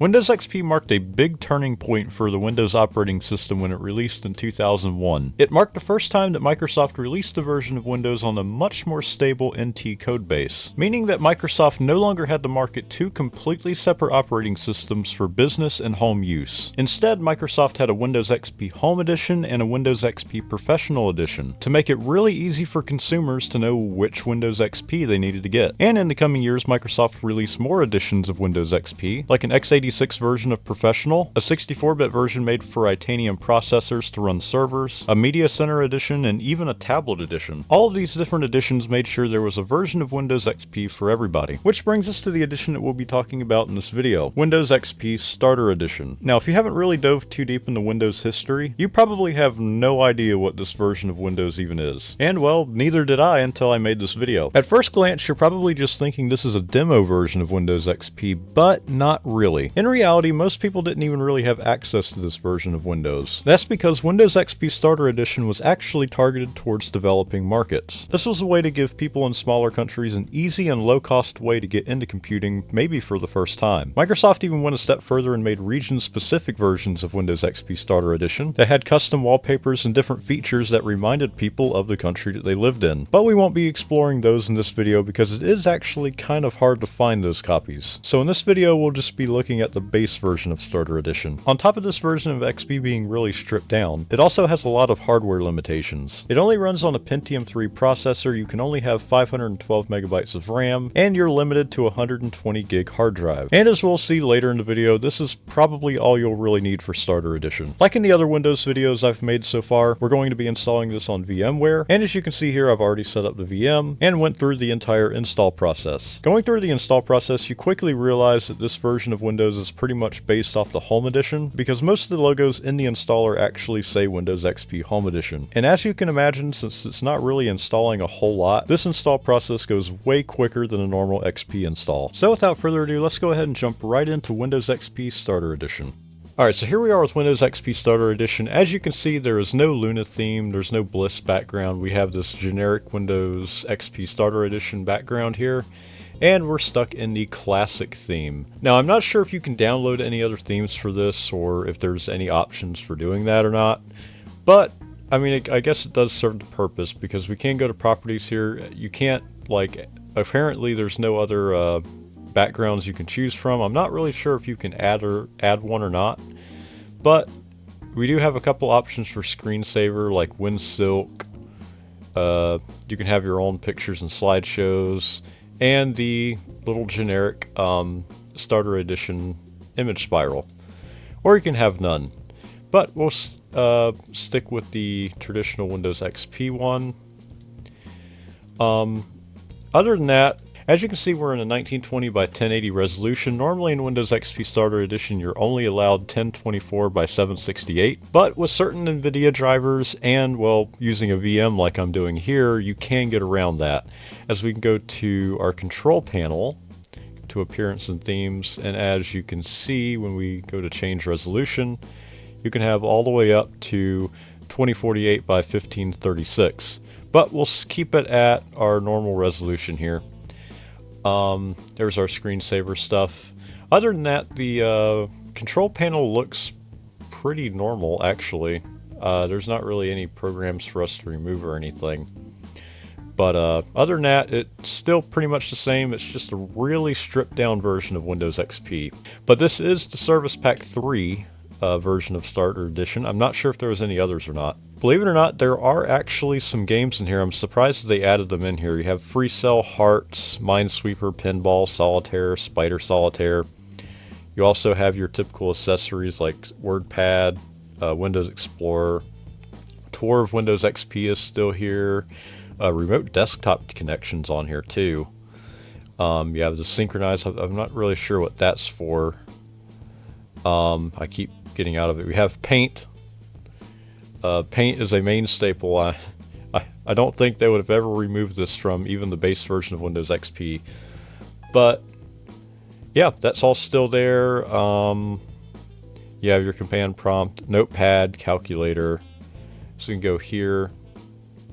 Windows XP marked a big turning point for the Windows operating system when it released in 2001. It marked the first time that Microsoft released a version of Windows on a much more stable NT codebase, meaning that Microsoft no longer had to market two completely separate operating systems for business and home use. Instead, Microsoft had a Windows XP Home Edition and a Windows XP Professional Edition to make it really easy for consumers to know which Windows XP they needed to get. And in the coming years, Microsoft released more editions of Windows XP, like an x86 version of Professional, a 64-bit version made for Itanium processors to run servers, a Media Center edition, and even a tablet edition. All of these different editions made sure there was a version of Windows XP for everybody. Which brings us to the edition that we'll be talking about in this video, Windows XP Starter Edition. Now, if you haven't really dove too deep into Windows history, you probably have no idea what this version of Windows even is. And well, neither did I until I made this video. At first glance, you're probably just thinking this is a demo version of Windows XP, but not really. In reality, most people didn't even really have access to this version of Windows. That's because Windows XP Starter Edition was actually targeted towards developing markets. This was a way to give people in smaller countries an easy and low-cost way to get into computing, maybe for the first time. Microsoft even went a step further and made region-specific versions of Windows XP Starter Edition that had custom wallpapers and different features that reminded people of the country that they lived in. But we won't be exploring those in this video because it is actually kind of hard to find those copies. So in this video, we'll just be looking at the base version of Starter Edition. On top of this version of XP being really stripped down, it also has a lot of hardware limitations. It only runs on a Pentium 3 processor, you can only have 512 megabytes of RAM, and you're limited to a 120 gig hard drive. And as we'll see later in the video, this is probably all you'll really need for Starter Edition. Like in the other Windows videos I've made so far, we're going to be installing this on VMware, and as you can see here, I've already set up the VM and went through the entire install process. Going through the install process, you quickly realize that this version of Windows is pretty much based off the Home Edition, because most of the logos in the installer actually say Windows XP Home Edition. And as you can imagine, since it's not really installing a whole lot, this install process goes way quicker than a normal XP install. So without further ado, let's go ahead and jump right into Windows XP Starter Edition. Alright, so here we are with Windows XP Starter Edition. As you can see, there is no Luna theme, there's no Bliss background. We have this generic Windows XP Starter Edition background here, and we're stuck in the classic theme. Now, I'm not sure if you can download any other themes for this, or if there's any options for doing that or not, but I mean, I guess it does serve the purpose, because we can go to properties here. You can't, like, apparently there's no other backgrounds you can choose from. I'm not really sure if you can add one or not, but we do have a couple options for screensaver, like WinSilk. You can have your own pictures and slideshows, and the little generic Starter Edition image spiral, or you can have none. But we'll stick with the traditional Windows XP one. Other than that, as you can see, we're in a 1920 by 1080 resolution. Normally in Windows XP Starter Edition, you're only allowed 1024 by 768, but with certain NVIDIA drivers and, well, using a VM like I'm doing here, you can get around that. As we can go to our control panel, to Appearance and Themes, and as you can see, when we go to change resolution, you can have all the way up to 2048 by 1536, but we'll keep it at our normal resolution here. There's our screensaver stuff. Other than that, the control panel looks pretty normal, actually. There's not really any programs for us to remove or anything. But other than that, it's still pretty much the same. It's just a really stripped down version of Windows XP. But this is the Service Pack 3 version of Starter Edition. I'm not sure if there was any others or not. Believe it or not, there are actually some games in here. I'm surprised that they added them in here. You have Free Cell, Hearts, Minesweeper, Pinball, Solitaire, Spider Solitaire. You also have your typical accessories like WordPad, Windows Explorer. Tour of Windows XP is still here. Remote desktop connections on here too. You have the synchronize. I'm not really sure what that's for. I keep getting out of it. We have Paint. Paint is a main staple. I don't think they would have ever removed this from even the base version of Windows XP. But yeah, that's all still there. You have your command prompt, Notepad, calculator. So you can go here,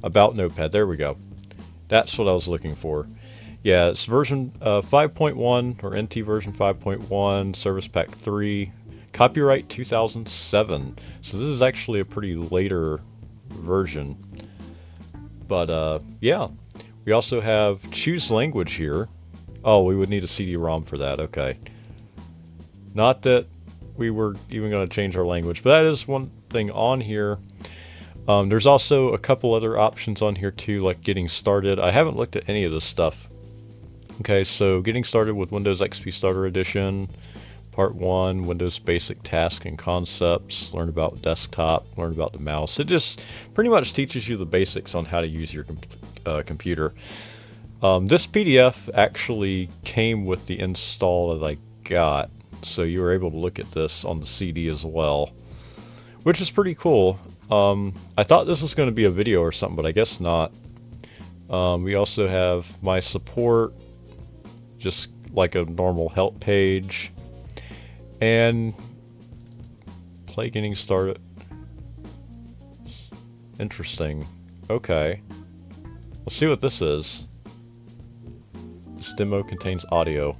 about Notepad. There we go. That's what I was looking for. Yeah, it's version 5.1 or NT version 5.1, Service Pack 3, copyright 2007. So this is actually a pretty later version. But yeah, we also have choose language here. Oh, we would need a CD-ROM for that. Okay. Not that we were even going to change our language, but that is one thing on here. There's also a couple other options on here too, like getting started. I haven't looked at any of this stuff. Okay, so getting started with Windows XP Starter Edition, Part 1, Windows Basic Tasks and Concepts, learn about desktop, learn about the mouse. It just pretty much teaches you the basics on how to use your computer. This PDF actually came with the install that I got, so you were able to look at this on the CD as well, which is pretty cool. I thought this was going to be a video or something, but I guess not. We also have my support, just like a normal help page, and play getting started. Interesting. Okay. Let's see what this is. This demo contains audio.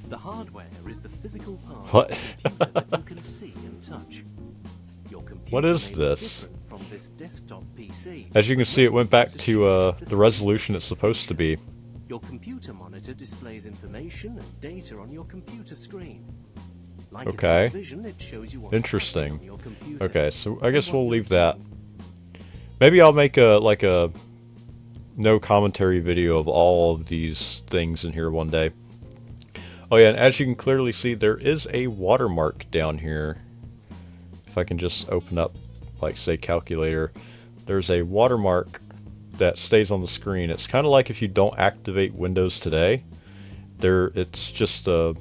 The hardware is the physical part What? of the computer that you can see and touch. Your computer What is may be this? different from this desktop PC. As you can see, it went back to the resolution it's supposed to be. Your computer monitor displays information and data on your computer screen. Like Okay. a television, it shows you what's Interesting. happening on your computer. Okay, so I guess we'll leave that. Maybe I'll make a no commentary video of all of these things in here one day. Oh yeah, and as you can clearly see, there is a watermark down here. If I can just open up, like, say, calculator, there's a watermark that stays on the screen. It's kind of like if you don't activate Windows today, it's just a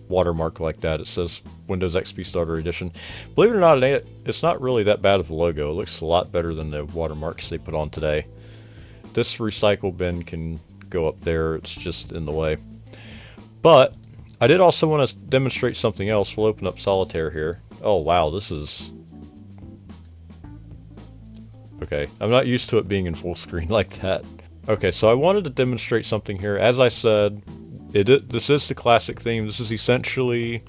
watermark like that. It says Windows XP Starter Edition. Believe it or not, it's not really that bad of a logo. It looks a lot better than the watermarks they put on today. This recycle bin can go up there. It's just in the way. But I did also want to demonstrate something else. We'll open up Solitaire here. Oh wow, this is... Okay, I'm not used to it being in full screen like that. Okay, so I wanted to demonstrate something here. As I said, this is the classic theme. This is essentially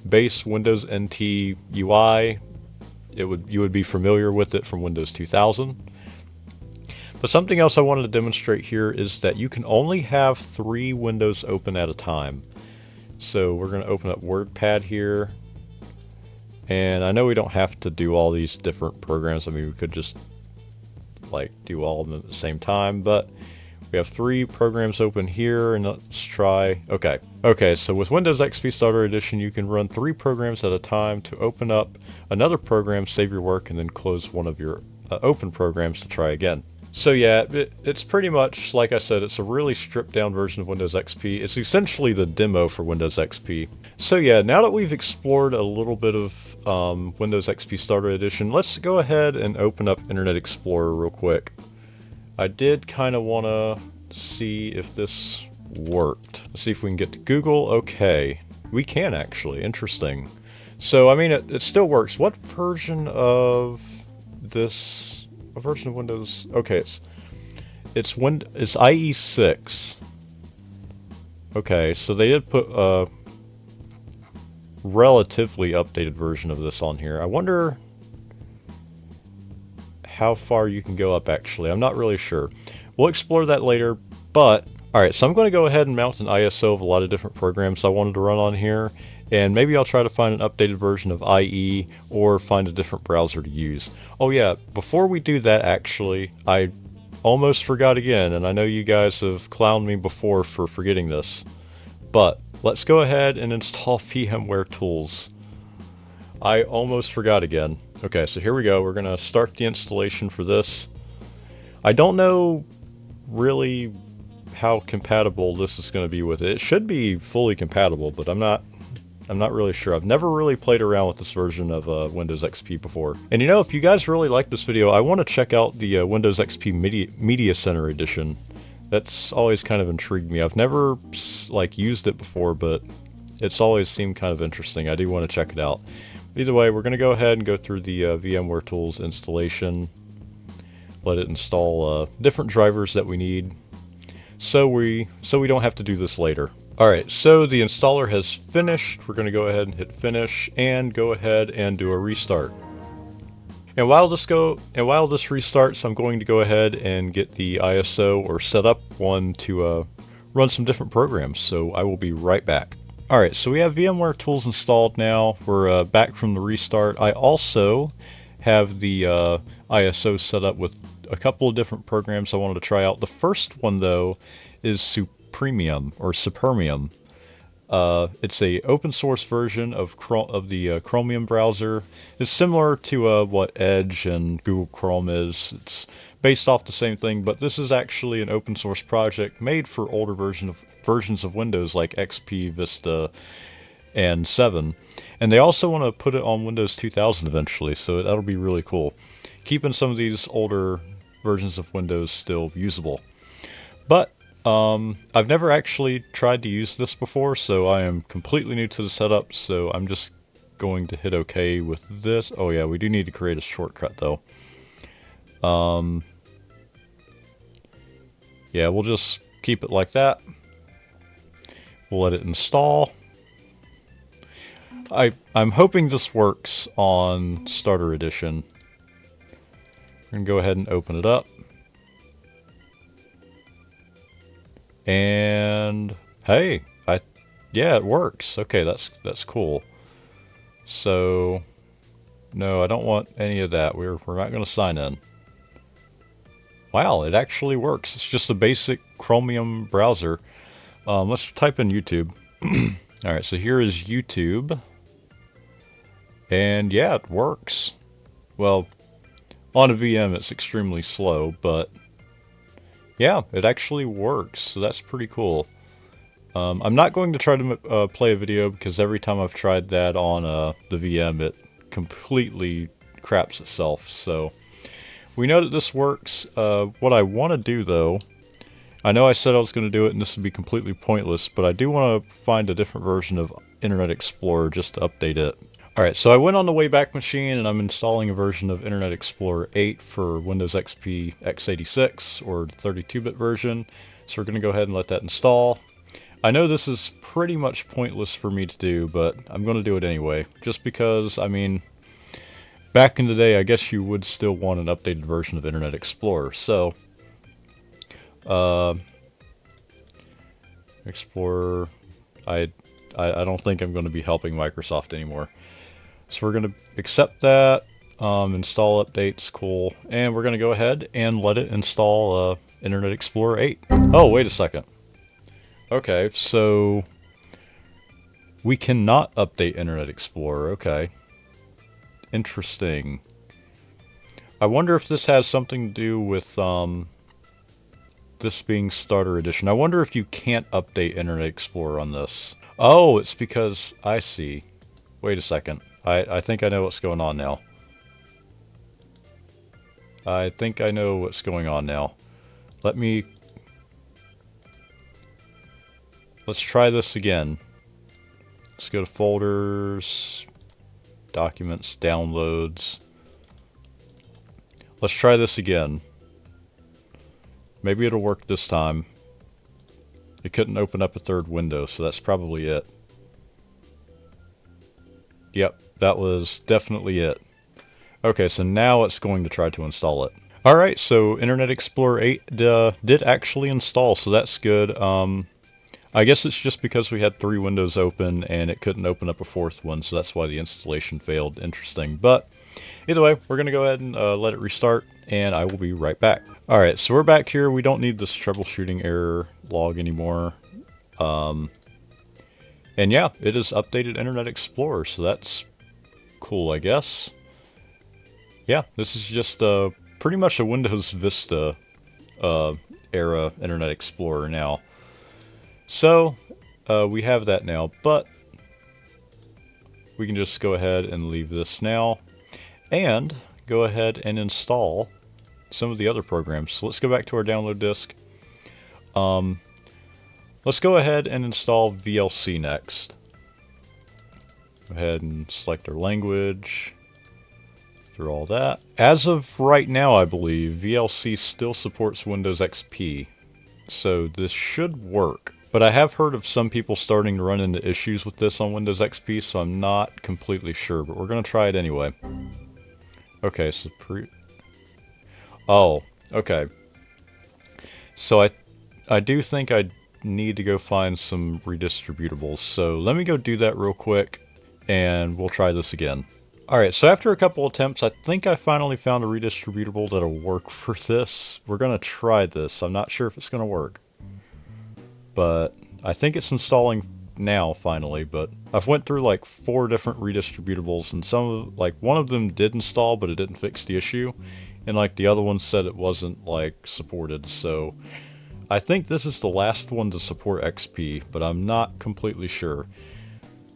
base Windows NT UI. You would be familiar with it from Windows 2000. But something else I wanted to demonstrate here is that you can only have 3 windows open at a time. So we're going to open up WordPad here. And I know we don't have to do all these different programs. I mean, we could just like do all of them at the same time, but we have 3 programs open here, and let's try. Okay, so with Windows XP Starter Edition, you can run 3 programs at a time to open up another program, save your work, and then close one of your open programs to try again. So yeah, it's pretty much, like I said, it's a really stripped down version of Windows XP. It's essentially the demo for Windows XP. So yeah, now that we've explored a little bit of Windows XP Starter Edition, let's go ahead and open up Internet Explorer real quick. I did kind of want to see if this worked. Let's see if we can get to Google. Okay, we can actually. Interesting. So, I mean, it still works. What version of this... A version of Windows. Okay, it's IE6. Okay, so they did put a relatively updated version of this on here. I wonder how far you can go up actually. I'm not really sure. We'll explore that later, but alright, so I'm going to go ahead and mount an ISO of a lot of different programs I wanted to run on here. And maybe I'll try to find an updated version of IE or find a different browser to use. Oh yeah, before we do that actually, I almost forgot again, and I know you guys have clowned me before for forgetting this. But let's go ahead and install VMware Tools. I almost forgot again. Okay, so here we go. We're going to start the installation for this. I don't know really how compatible this is going to be with it. It should be fully compatible, but I'm not really sure. I've never really played around with this version of Windows XP before. And you know, if you guys really like this video, I want to check out the Windows XP Media Center Edition. That's always kind of intrigued me. I've never like used it before, but it's always seemed kind of interesting. I do want to check it out. Either way, we're going to go ahead and go through the VMware Tools installation. let it install different drivers that we need, so we don't have to do this later. Alright, so the installer has finished. We're going to go ahead and hit finish and go ahead and do a restart. And while this restarts, I'm going to go ahead and get the ISO or set up one to run some different programs, so I will be right back. Alright, so we have VMware Tools installed now. We're back from the restart. I also have the ISO set up with a couple of different programs I wanted to try out. The first one, though, is Supremium or Supermium. It's a open source version of the Chromium browser. It's similar to what Edge and Google Chrome is. It's based off the same thing, but this is actually an open source project made for older versions of Windows like XP, Vista, and 7. And they also want to put it on Windows 2000 eventually, so that'll be really cool. Keeping some of these older versions of Windows still usable. But I've never actually tried to use this before, so I am completely new to the setup, so I'm just going to hit OK with this. Oh yeah, we do need to create a shortcut though. Yeah, we'll just keep it like that. We'll let it install. I'm hoping this works on Starter Edition. We're going to go ahead and open it up. And hey, yeah, it works. Okay, that's cool. So no, I don't want any of that. We're not going to sign in. Wow, it actually works. It's just a basic Chromium browser. Let's type in YouTube. All right, so here is YouTube. And yeah, it works. Well, on a VM it's extremely slow, but yeah, it actually works, so that's pretty cool. I'm not going to try to play a video because every time I've tried that on the VM, it completely craps itself. So we know that this works. What I want to do, though, I know I said I was going to do it and this would be completely pointless, but I do want to find a different version of Internet Explorer just to update it. Alright, so I went on the Wayback Machine and I'm installing a version of Internet Explorer 8 for Windows XP x86 or 32-bit version. So we're going to go ahead and let that install. I know this is pretty much pointless for me to do, but I'm going to do it anyway. Just because, I mean, back in the day, I guess you would still want an updated version of Internet Explorer. So, Explorer, I don't think I'm going to be helping Microsoft anymore. So we're going to accept that, install updates, cool, and we're going to go ahead and let it install Internet Explorer 8. Oh, wait a second. Okay, so we cannot update Internet Explorer, okay. Interesting. I wonder if this has something to do with this being Starter Edition. I wonder if you can't update Internet Explorer on this. Oh, it's because, I see. Wait a second. I think I know what's going on now. Let's try this again. Let's go to Folders, Documents, Downloads. Let's try this again. Maybe it'll work this time. It couldn't open up a third window, so that's probably it. Yep, that was definitely it. Okay, so now it's going to try to install it. Alright, so Internet Explorer 8 did actually install, so that's good. I guess it's just because we had 3 windows open and it couldn't open up a 4th one, so that's why the installation failed. Interesting. But either way, we're going to go ahead and let it restart, and I will be right back. Alright, so we're back here. We don't need this troubleshooting error log anymore. And yeah, it has updated Internet Explorer, so that's cool, I guess. Yeah, this is just pretty much a Windows Vista era Internet Explorer now. So, we have that now, but we can just go ahead and leave this now, and go ahead and install some of the other programs. So let's go back to our download disk. Let's go ahead and install VLC next. Go ahead and select our language. through all that. As of right now, I believe VLC still supports Windows XP, so this should work. But I have heard of some people starting to run into issues with this on Windows XP, so I'm not completely sure, but we're going to try it anyway. Okay, so oh, okay. So I do think I need to go find some redistributables, so let me go do that real quick, and we'll try this again. Alright, so after a couple attempts, I think I finally found a redistributable that'll work for this. We're going to try this. I'm not sure if it's going to work, but I think it's installing now finally. But I've went through like 4 different redistributables, and one of them did install, but it didn't fix the issue, and like the other one said it wasn't like supported. So I think this is the last one to support XP, but I'm not completely sure.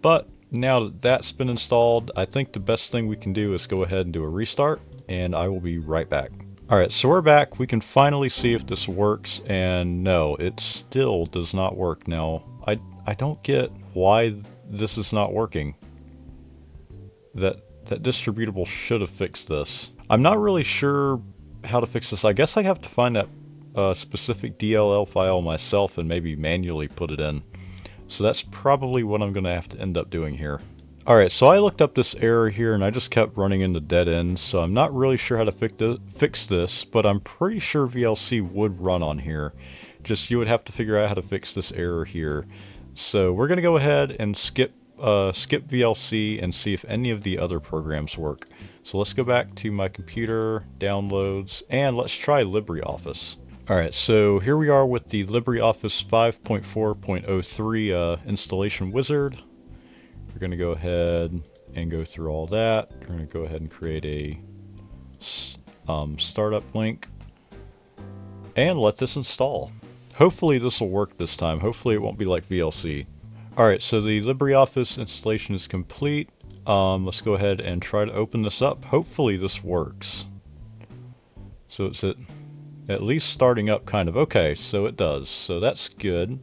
But now that that's been installed, I think the best thing we can do is go ahead and do a restart, and I will be right back. Alright, so we're back. We can finally see if this works, and no, it still does not work. Now, I don't get why this is not working. That distributable should have fixed this. I'm not really sure how to fix this. I guess I have to find that specific DLL file myself and maybe manually put it in. So that's probably what I'm going to have to end up doing here. Alright, so I looked up this error here and I just kept running into dead ends, so I'm not really sure how to fix this, but I'm pretty sure VLC would run on here. Just you would have to figure out how to fix this error here. So we're going to go ahead and skip VLC and see if any of the other programs work. So let's go back to my computer, downloads, and let's try LibreOffice. Alright, so here we are with the LibreOffice 5.4.03 installation wizard. We're going to go ahead and go through all that. We're going to go ahead and create a startup link and let this install. Hopefully this will work this time. Hopefully it won't be like VLC. Alright, so the LibreOffice installation is complete. Let's go ahead and try to open this up. Hopefully this works. So it's at least starting up kind of. Okay, so it does. So that's good.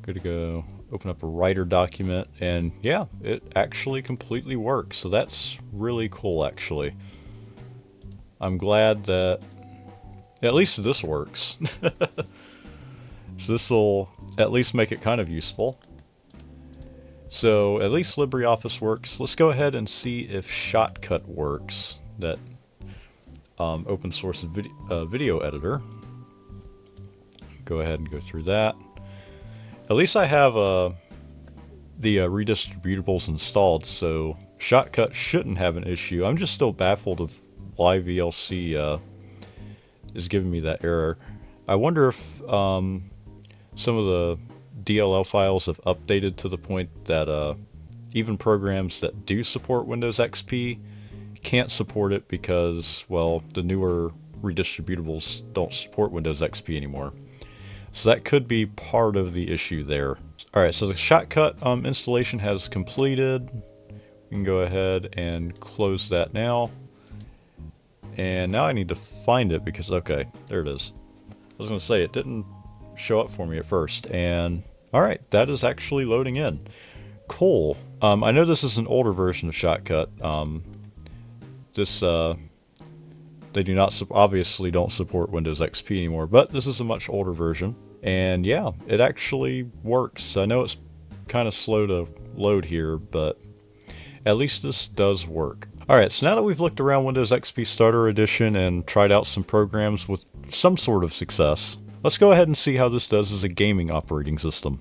Good to go. Open up a writer document, and yeah, it actually completely works. So that's really cool, actually. I'm glad that at least this works. So this will at least make it kind of useful. So at least LibreOffice works. Let's go ahead and see if Shotcut works. That open source video editor. Go ahead and go through that. At least I have the redistributables installed, so Shotcut shouldn't have an issue. I'm just still baffled of why VLC is giving me that error. I wonder if some of the DLL files have updated to the point that even programs that do support Windows XP can't support it because, well, the newer redistributables don't support Windows XP anymore. So that could be part of the issue there. Alright, so the Shotcut installation has completed. We can go ahead and close that now. And now I need to find it because, okay, there it is. I was going to say, it didn't show up for me at first. And, alright, that is actually loading in. Cool. I know this is an older version of Shotcut. They do not obviously don't support Windows XP anymore, but this is a much older version. And yeah, it actually works. I know it's kind of slow to load here, but at least this does work. Alright, so now that we've looked around Windows XP Starter Edition and tried out some programs with some sort of success, let's go ahead and see how this does as a gaming operating system.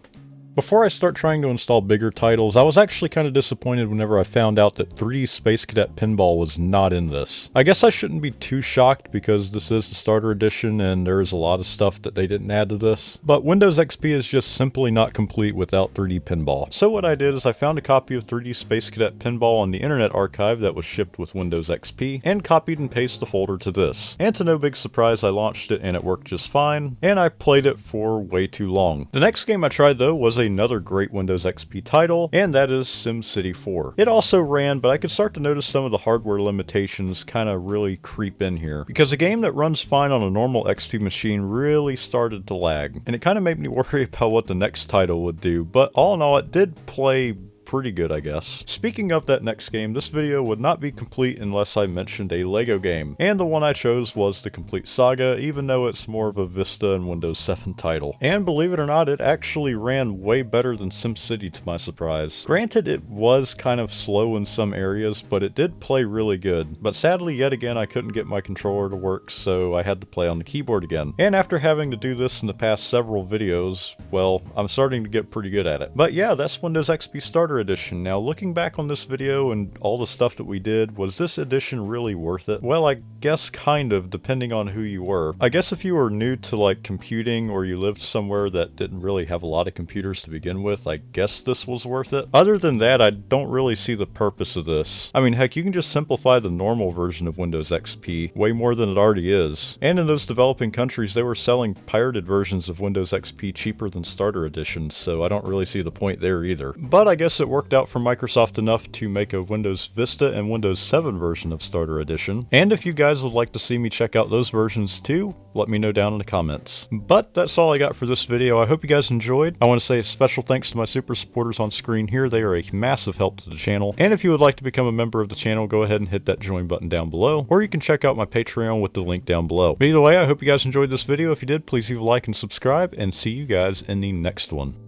Before I start trying to install bigger titles, I was actually kind of disappointed whenever I found out that 3D Space Cadet Pinball was not in this. I guess I shouldn't be too shocked because this is the starter edition and there is a lot of stuff that they didn't add to this, but Windows XP is just simply not complete without 3D Pinball. So what I did is I found a copy of 3D Space Cadet Pinball on the Internet Archive that was shipped with Windows XP, and copied and pasted the folder to this. And to no big surprise, I launched it and it worked just fine, and I played it for way too long. The next game I tried though was another great Windows XP title, and that is SimCity 4. It also ran, but I could start to notice some of the hardware limitations kind of really creep in here, because a game that runs fine on a normal XP machine really started to lag, and it kind of made me worry about what the next title would do, but all in all it did play pretty good, I guess. Speaking of that next game, this video would not be complete unless I mentioned a LEGO game, and the one I chose was the Complete Saga, even though it's more of a Vista and Windows 7 title. And believe it or not, it actually ran way better than SimCity to my surprise. Granted, it was kind of slow in some areas, but it did play really good. But sadly, yet again, I couldn't get my controller to work, so I had to play on the keyboard again. And after having to do this in the past several videos, well, I'm starting to get pretty good at it. But yeah, that's Windows XP Starter Edition. Now, looking back on this video and all the stuff that we did, was this edition really worth it? Well, I guess kind of, depending on who you were. I guess if you were new to like computing, or you lived somewhere that didn't really have a lot of computers to begin with, I guess this was worth it. Other than that, I don't really see the purpose of this. I mean, heck, you can just simplify the normal version of Windows XP way more than it already is. And in those developing countries, they were selling pirated versions of Windows XP cheaper than Starter Editions, so I don't really see the point there either. But I guess it worked out for Microsoft enough to make a Windows Vista and Windows 7 version of Starter Edition. And if you guys would like to see me check out those versions too, let me know down in the comments. But that's all I got for this video. I hope you guys enjoyed. I want to say a special thanks to my super supporters on screen here. They are a massive help to the channel. And if you would like to become a member of the channel, go ahead and hit that join button down below, or you can check out my Patreon with the link down below. But either way, I hope you guys enjoyed this video. If you did, please leave a like and subscribe, and see you guys in the next one.